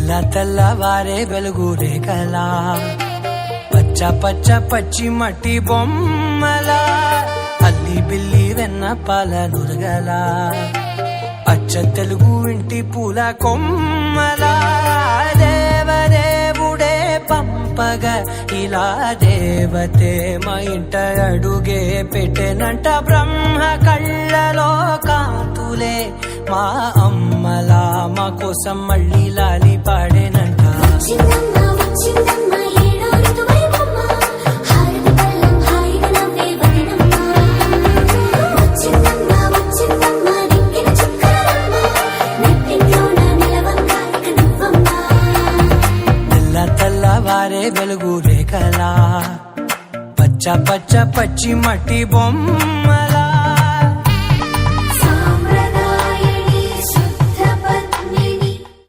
తెల్లవారే వెలుగు రేఖలా పచ్చ పచ్చ పచ్చి మట్టి బొమ్మలా అల్లి బిల్లి వెన్న పాల నురగలా అచ్చ తెలుగు ఇంటి పూల కొమ్మలా దేవదేవుడే పంపగా ఇలా దేవతే మా ఇంట అడుగే పెట్టెనంట బ్రహ్మ కళ్ళలో కాంతులే మా అమ్మలా మా కోసం మళ్ళీ లాలి పాడేనంట. తెల్లవారే వెలుగు రేఖలా పచ్చ పచ్చ పచ్చి మట్టి బొమ్మ